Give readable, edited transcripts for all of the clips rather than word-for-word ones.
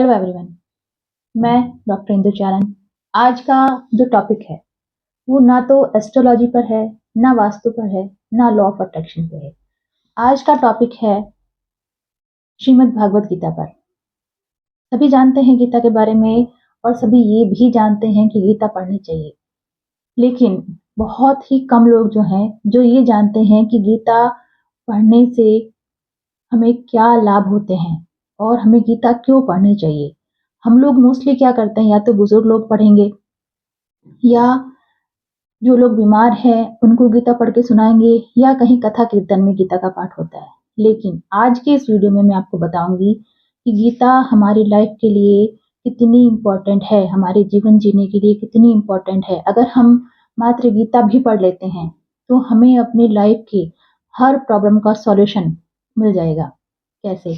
Hello everyone, मैं doctor Indu चारण। आज का जो टॉपिक है वो ना तो एस्ट्रोलॉजी पर है, ना वास्तु पर है, ना लॉ ऑफ अट्रैक्शन पे है। आज का टॉपिक है श्रीमद् भागवत गीता पर। सभी जानते हैं गीता के बारे में और सभी ये भी जानते हैं कि गीता पढ़नी चाहिए, लेकिन बहुत ही कम लोग जो हैं जो ये जानते हैं कि गीता पढ़ने से हमें क्या लाभ होते हैं और हमें गीता क्यों पढ़नी चाहिए। हम लोग मोस्टली क्या करते हैं, या तो बुजुर्ग लोग पढ़ेंगे या जो लोग बीमार हैं उनको गीता पढ़ के सुनाएंगे या कहीं कथा कीर्तन में गीता का पाठ होता है। लेकिन आज के इस वीडियो में मैं आपको बताऊंगी कि गीता हमारी लाइफ के लिए कितनी इम्पोर्टेंट है, हमारे जीवन जीने के लिए कितनी इम्पोर्टेंट है। अगर हम मात्र गीता भी पढ़ लेते हैं तो हमें अपनी लाइफ के हर प्रॉब्लम का सॉल्यूशन मिल जाएगा। कैसे?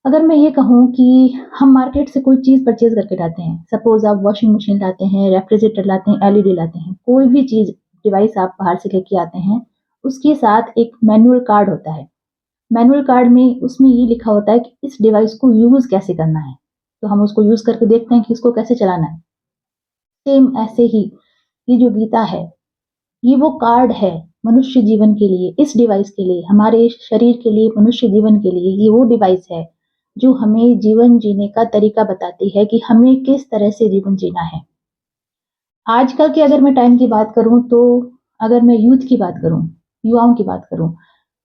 अगर मैं ये कहूँ कि हम मार्केट से कोई चीज़ परचेज़ करके लाते हैं, सपोज़ आप वॉशिंग मशीन लाते हैं, रेफ्रिजरेटर लाते हैं, एलईडी लाते हैं, कोई भी चीज़ डिवाइस आप बाहर से लेके आते हैं, उसके साथ एक मैनुअल कार्ड होता है। मैनुअल कार्ड में उसमें ये लिखा होता है कि इस डिवाइस को यूज़ कैसे करना है, तो हम उसको यूज़ करके देखते हैं कि इसको कैसे चलाना है। सेम ऐसे ही ये जो गीता है, ये वो कार्ड है मनुष्य जीवन के लिए, इस डिवाइस के लिए, हमारे शरीर के लिए, मनुष्य जीवन के लिए ये वो डिवाइस है जो हमें जीवन जीने का तरीका बताती है कि हमें किस तरह से जीवन जीना है। आजकल के अगर मैं टाइम की बात करूं तो अगर मैं यूथ की बात करूं, युवाओं की बात करूं,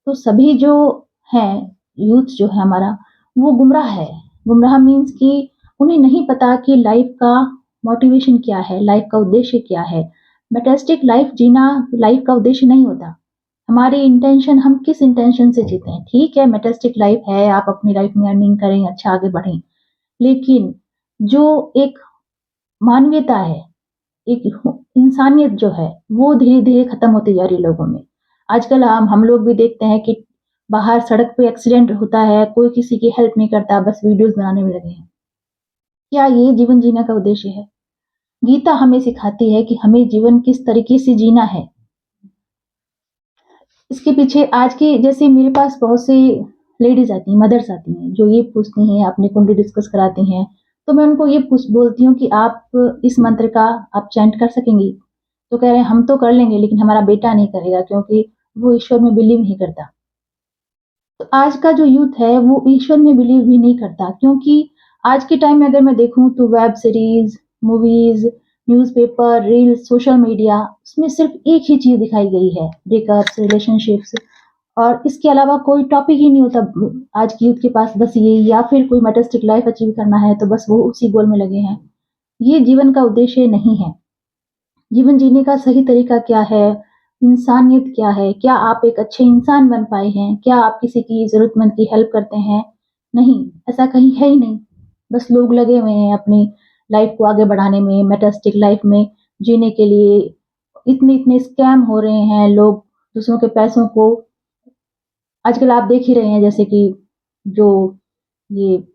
तो सभी जो हैं, यूथ जो है हमारा, वो गुमराह है। गुमराह मीन्स कि उन्हें नहीं पता कि लाइफ का मोटिवेशन क्या है, लाइफ का उद्देश्य क्या है। मैटेस्टिक लाइफ जीना लाइफ का उद्देश्य नहीं होता। हमारी इंटेंशन, हम किस इंटेंशन से जीते हैं। ठीक है, मैटेस्टिक लाइफ है, आप अपनी लाइफ में अर्निंग करें, अच्छा आगे बढ़ें, लेकिन जो एक मानवीयता है, एक इंसानियत जो है, वो धीरे-धीरे खत्म होती जा रही है लोगों में। आजकल हम लोग भी देखते हैं कि बाहर सड़क पे एक्सीडेंट होता है, कोई किसी की हेल्प नहीं करता, बस वीडियोज़ बनाने में लगे हैं। क्या ये जीवन जीने का उद्देश्य है? गीता हमें सिखाती है कि हमें जीवन किस तरीके से जीना है। इसके पीछे आज के जैसे मेरे पास बहुत सी लेडीज़ आती हैं, मदर्स आती हैं, जो ये पूछती हैं, अपनी कुंडली डिस्कस कराती हैं, तो मैं उनको ये बोलती हूँ कि आप इस मंत्र का आप चैंट कर सकेंगी? तो कह रहे हैं हम तो कर लेंगे लेकिन हमारा बेटा नहीं करेगा क्योंकि वो ईश्वर में बिलीव नहीं करता। तो आज का जो यूथ है वो ईश्वर में बिलीव भी नहीं करता, क्योंकि आज के टाइम में अगर मैं देखूँ तो web series, movies, newspaper, reels, social media, उसमें सिर्फ़ एक ही चीज़ दिखाई गई है, ब्रेकअप्स, रिलेशनशिप्स, और इसके अलावा कोई टॉपिक ही नहीं होता आज के यूथ के पास। बस ये, या फिर कोई मैटेस्टिक लाइफ़ अचीव करना है तो बस वो उसी गोल में लगे हैं। ये जीवन का उद्देश्य नहीं है। जीवन जीने का सही तरीका क्या है? इंसानियत क्या है? क्या आप एक अच्छे इंसान बन पाए हैं? क्या आप किसी की ज़रूरतमंद की हेल्प करते हैं? नहीं, ऐसा कहीं है ही नहीं। बस लोग लगे हुए हैं अपनी लाइफ़ को आगे बढ़ाने में, मैटेस्टिक लाइफ़ में जीने के लिए। इतने-इतने स्कैम हो रहे हैं, लोग दूसरों के पैसों को, आजकल आप देख ही रहे हैं जैसे कि जो ये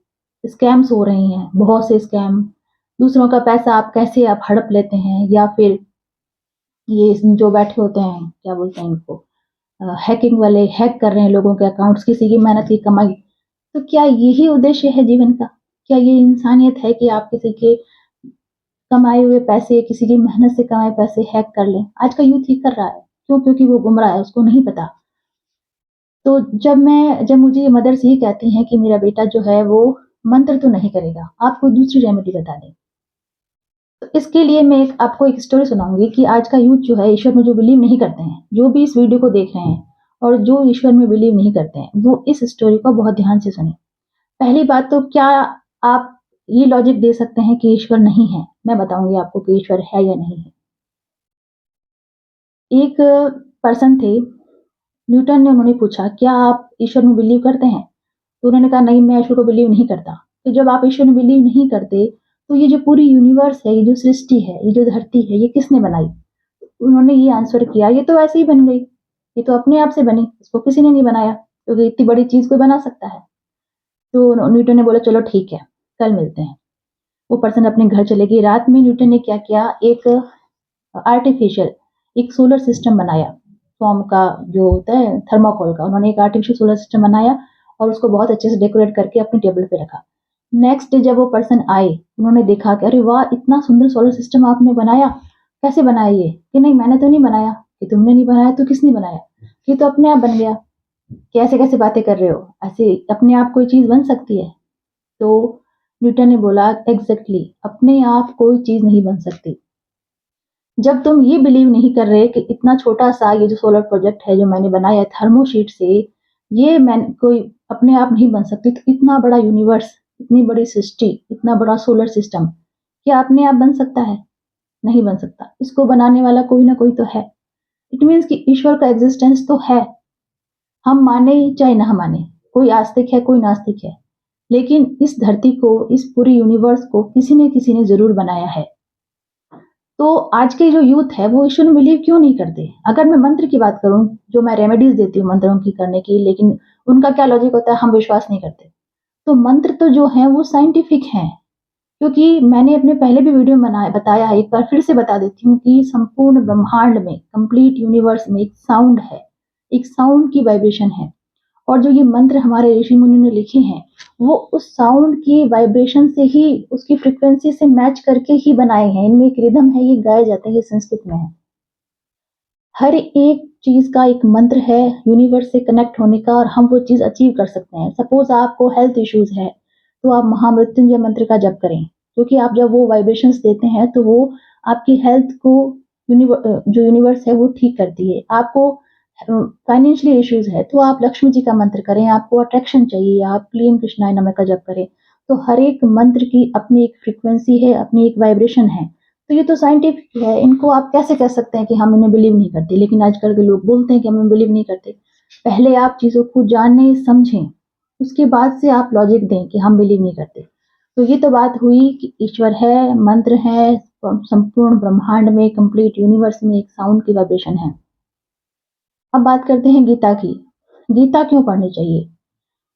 स्कैम्स हो रहे हैं, बहुत से स्कैम, दूसरों का पैसा आप कैसे आप हड़प लेते हैं, या फिर ये जो बैठे होते हैं, क्या बोलते हैं इनको, हैकिंग वाले हैक कर रहे हैं लोगों के अकाउंट्स, किसी की मेहनत की कमाई। तो क्या यही उद्देश्य है जीवन का? क्या ये इंसानियत है कि आप किसी के कमाए हुए पैसे, किसी की मेहनत से कमाए पैसे हैक कर लें? आज का यूथ ही कर रहा है। क्यों? क्योंकि वो गुमराह है, उसको नहीं पता। तो जब मुझे ये मदर्स ये कहती हैं कि मेरा बेटा जो है वो मंत्र तो नहीं करेगा, आप कोई दूसरी रेमेडी बता दें। तो इसके लिए मैं आपको एक स्टोरी सुनाऊँगी कि आज का यूथ जो है ईश्वर में जो बिलीव नहीं करते हैं, जो भी इस वीडियो को देख रहे हैं और जो ईश्वर में बिलीव नहीं करते हैं, वो इस स्टोरी को बहुत ध्यान से सुनें। पहली बात तो क्या आप ये लॉजिक दे सकते हैं कि ईश्वर नहीं है? मैं बताऊँगी आपको कि ईश्वर है या नहीं है। एक पर्सन थे, न्यूटन ने उन्होंने पूछा, "क्या आप ईश्वर में बिलीव करते हैं?" तो उन्होंने कहा, "नहीं, मैं ईश्वर को बिलीव नहीं करता।" तो जब आप ईश्वर में बिलीव नहीं करते, तो ये जो पूरी यूनिवर्स है, ये जो सृष्टि है, ये जो धरती है, ये किसने बनाई? उन्होंने ये आंसर किया, "ये तो ऐसे ही बन गई, ये तो अपने आप से बनी, इसको किसी ने नहीं बनाया, क्योंकि इतनी बड़ी चीज़ कोई बना सकता है।" तो न्यूटन ने बोला, "चलो ठीक है, कल मिलते हैं।" वो पर्सन अपने घर चले गए। रात में न्यूटन ने क्या किया, एक आर्टिफिशियल एक सोलर सिस्टम बनाया, फ़ोम का जो होता है, थर्माकोल का। उन्होंने एक आर्टिफिशियल सोलर सिस्टम बनाया और उसको बहुत अच्छे से डेकोरेट करके अपनी टेबल पे रखा। नेक्स्ट डे जब वो पर्सन आए, उन्होंने देखा कि अरे वाह! इतना सुंदर सोलर सिस्टम आपने बनाया, कैसे बनाया ये? कि नहीं मैंने तो नहीं बनाया, कि तुमने नहीं बनाया तो किसने बनाया? ये तो अपने आप बन गया। कि ऐसे-कैसे बातें कर रहे हो? ऐसे अपने आप कोई चीज़ बन सकती है? तो न्यूटन ने बोला एग्ज़ैक्टली अपने आप कोई चीज़ नहीं बन सकती। जब तुम ये बिलीव नहीं कर रहे कि इतना छोटा-सा ये जो सोलर प्रोजेक्ट है जो मैंने बनाया है थर्मोशीट से, ये कोई अपने आप नहीं बन सकती, तो इतना बड़ा यूनिवर्स, इतनी बड़ी सृष्टि, इतना बड़ा सोलर सिस्टम, क्या अपने आप बन सकता है? नहीं बन सकता। इसको बनाने वाला कोई ना कोई तो है। इट मीन्स कि ईश्वर का एग्ज़िस्टेंस तो है। हम माने चाहे ना माने, कोई आस्तिक है, कोई नास्तिक है, लेकिन इस धरती को, इस पूरे यूनिवर्स को किसी न किसी ने ज़रूर बनाया है। तो आज के जो यूथ है वो ईश्वर में बिलीव क्यों नहीं करते? अगर मैं मंत्र की बात करूँ, जो मैं रेमेडीज़ देती हूँ मंत्रों की करने की, लेकिन उनका क्या लॉजिक होता है, हम विश्वास नहीं करते। तो मंत्र तो जो हैं वो साइंटिफिक हैं, क्योंकि मैंने अपने पहले भी वीडियो में बताया है, एक बार फिर से बता देती हूँ कि संपूर्ण ब्रह्मांड में, कंप्लीट यूनिवर्स में एक साउंड है, एक साउंड की वाइब्रेशन है। और जो ये मंत्र हमारे ऋषि मुनि ने लिखे हैं, वो उस साउंड की वाइब्रेशन से ही, उसकी फ्रीक्वेंसी से मैच करके ही बनाए हैं। इनमें एक रिदम है, ये गाए जाते हैं, ये संस्कृत में है। हर एक चीज का एक मंत्र है यूनिवर्स से कनेक्ट होने का, और हम वो चीज अचीव कर सकते हैं। सपोज आपको हेल्थ इश्यूज है, तो आप महामृत्युंजय मंत्र का जप करें, क्योंकि आप जब वो वाइब्रेशंस देते हैं तो वो आपकी हेल्थ को, जो यूनिवर्स है वो ठीक करती है। आपको फाइनेंशियली इश्यूज है तो आप लक्ष्मी जी का मंत्र करें, आपको अट्रैक्शन चाहिए, आप क्लीन कृष्णाय नमः का जप करें। तो हर एक मंत्र की अपनी एक फ्रीक्वेंसी है, अपनी एक वाइब्रेशन है। तो ये तो साइंटिफिक है, इनको आप कैसे कह सकते हैं कि हम इन्हें बिलीव नहीं करते? लेकिन आजकल के लोग बोलते हैं कि हम बिलीव नहीं करते। पहले आप चीज़ों को जानें, समझें, उसके बाद से आप लॉजिक दें कि हम बिलीव नहीं करते। तो ये तो बात हुई कि ईश्वर है, मंत्र है, संपूर्ण ब्रह्मांड में, कंप्लीट यूनिवर्स में एक साउंड की वाइब्रेशन है। अब बात करते हैं गीता की। गीता क्यों पढ़नी चाहिए?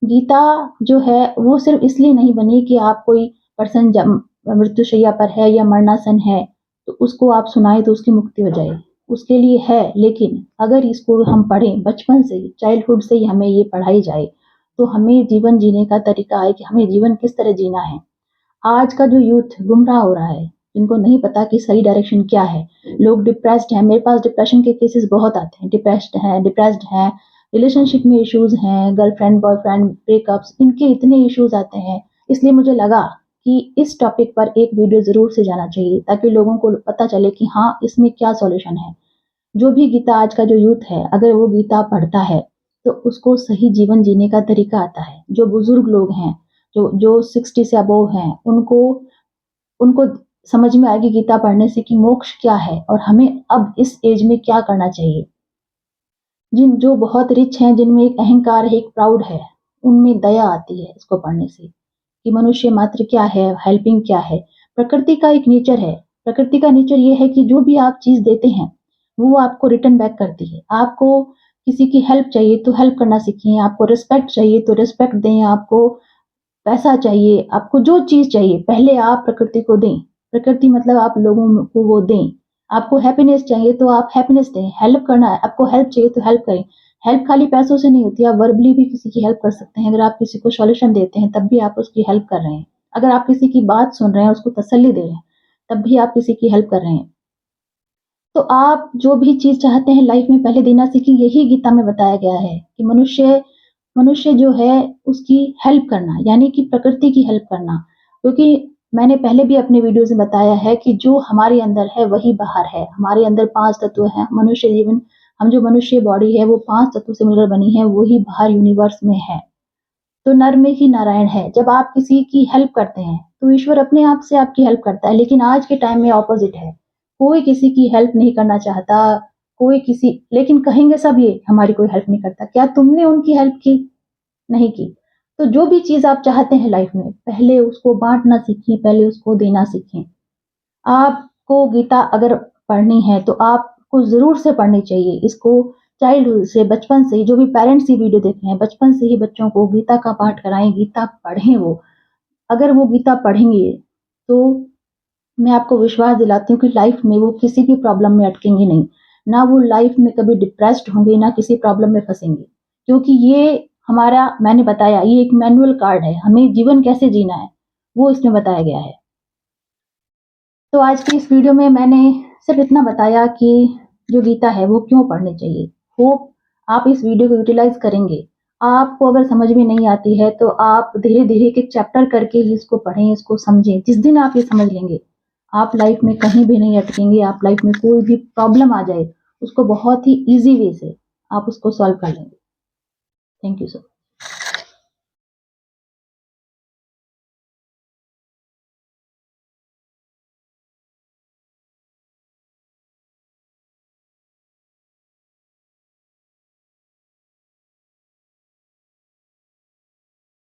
गीता जो है वो सिर्फ इसलिए नहीं बनी कि आप कोई पर्सन मृत्युशैया पर है या मरणासन है तो उसको आप सुनाए तो उसकी मुक्ति हो जाए, उसके लिए है। लेकिन अगर इसको हम पढ़ें बचपन से ही, चाइल्डहुड से ही हमें ये पढ़ाई जाए, तो हमें जीवन जीने का तरीका है कि हमें जीवन किस तरह जीना है। आज का जो यूथ गुमराह हो रहा है, जिनको नहीं पता कि सही डायरेक्शन क्या है, लोग डिप्रेस्ड हैं। मेरे पास डिप्रेशन के केसेस बहुत आते हैं। डिप्रेस्ड हैं, रिलेशनशिप में इश्यूज हैं, गर्लफ्रेंड बॉयफ्रेंड ब्रेकअप्स, इनके इतने इश्यूज आते हैं। इसलिए मुझे लगा कि इस टॉपिक पर एक वीडियो जरूर से जाना चाहिए, ताकि लोगों को पता चले कि हाँ इसमें क्या सॉल्यूशन है। जो भी गीता आज का जो यूथ है, अगर वो गीता पढ़ता है तो उसको सही जीवन जीने का तरीका आता है। जो बुजुर्ग लोग हैं, जो जो 60 से अबोव हैं, उनको उनको समझ में आएगी गीता पढ़ने से कि मोक्ष क्या है और हमें अब इस एज में क्या करना चाहिए। जो बहुत रिच हैं, जिनमें एक अहंकार है, एक प्राउड है, उनमें दया आती है इसको पढ़ने से, कि मनुष्य मात्र क्या है, हेल्पिंग क्या है। प्रकृति का एक नेचर है। प्रकृति का नेचर ये है कि जो भी आप चीज़ देते हैं, वो आपको रिटर्न बैक करती है। आपको किसी की हेल्प चाहिए तो हेल्प करना सीखिए, आपको रिस्पेक्ट चाहिए तो रिस्पेक्ट दें, आपको पैसा चाहिए, आपको जो चीज़ चाहिए, पहले आप प्रकृति को दें। प्रकृति मतलब आप लोगों को वो दें। आपको हैप्पीनेस चाहिए तो आप हैप्पीनेस दें। हेल्प करना है, आपको हेल्प चाहिए तो हेल्प करें। हेल्प खाली पैसों से नहीं होती, आप वर्बली भी किसी की हेल्प कर सकते हैं। अगर आप किसी को सॉल्यूशन देते हैं, तब भी आप उसकी हेल्प कर रहे हैं। अगर आप किसी की बात सुन रहे हैं, उसको तसल्ली दे रहे हैं, तब भी आप किसी की हेल्प कर रहे हैं। तो आप जो भी चीज़ चाहते हैं लाइफ में, पहले देना सीखें। यही गीता में बताया गया है कि मनुष्य मनुष्य जो है उसकी हेल्प करना, यानी कि प्रकृति की हेल्प करना। क्योंकि मैंने पहले भी अपने वीडियोज़ में बताया है कि जो हमारे अंदर है वही बाहर है। हमारे अंदर 5 तत्व हैं। मनुष्य जीवन, हम जो मनुष्य बॉडी है वो 5 तत्वों से मिलकर बनी है, वही बाहर यूनिवर्स में है। तो नर में ही नारायण है। जब आप किसी की हेल्प करते हैं, तो ईश्वर अपने आप से आपकी हेल्प करता है। लेकिन आज के टाइम में ऑपोज़िट है। कोई किसी की हेल्प नहीं करना चाहता, कोई किसी, लेकिन कहेंगे सब ये हमारी कोई हेल्प नहीं करता। क्या तुमने उनकी हेल्प की? नहीं की। तो जो भी चीज़ आप चाहते हैं लाइफ में, पहले उसको बाँटना सीखें, पहले उसको देना सीखें। आपको गीता अगर पढ़नी है तो आपको ज़रूर से पढ़नी चाहिए। इसको चाइल्डहुड से, बचपन से ही, जो भी पेरेंट्स ये वीडियो देख रहे हैं, बचपन से ही बच्चों को गीता का पाठ कराएँ, गीता पढ़ें वो। अगर वो गीता पढ़ेंगे, तो मैं आपको विश्वास दिलाती हूँ कि लाइफ में वो किसी भी प्रॉब्लम में अटकेंगे नहीं। ना वो लाइफ में कभी डिप्रेस्ड होंगे, ना किसी प्रॉब्लम में फँसेंगे। क्योंकि ये हमारा, मैंने बताया, ये एक मैनुअल कार्ड है, हमें जीवन कैसे जीना है। वो इसमें बताया गया है। तो आज की इस वीडियो में मैंने सिर्फ इतना बताया कि जो गीता है वो क्यों पढ़नी चाहिए। होप आप इस वीडियो को यूटिलाइज करेंगे। आपको अगर समझ में नहीं आती है तो आप धीरे-धीरे एक-एक चैप्टर करके ही इसको पढ़ें, इसको समझें। जिस दिन आप ये समझ लेंगे, आप लाइफ में कहीं भी नहीं अटकेंगे, आप लाइफ में कोई भी प्रॉब्लम आ जाए, उसको बहुत ही ईज़ी वे से आप उसको सॉल्व कर लेंगे। Thank you so much.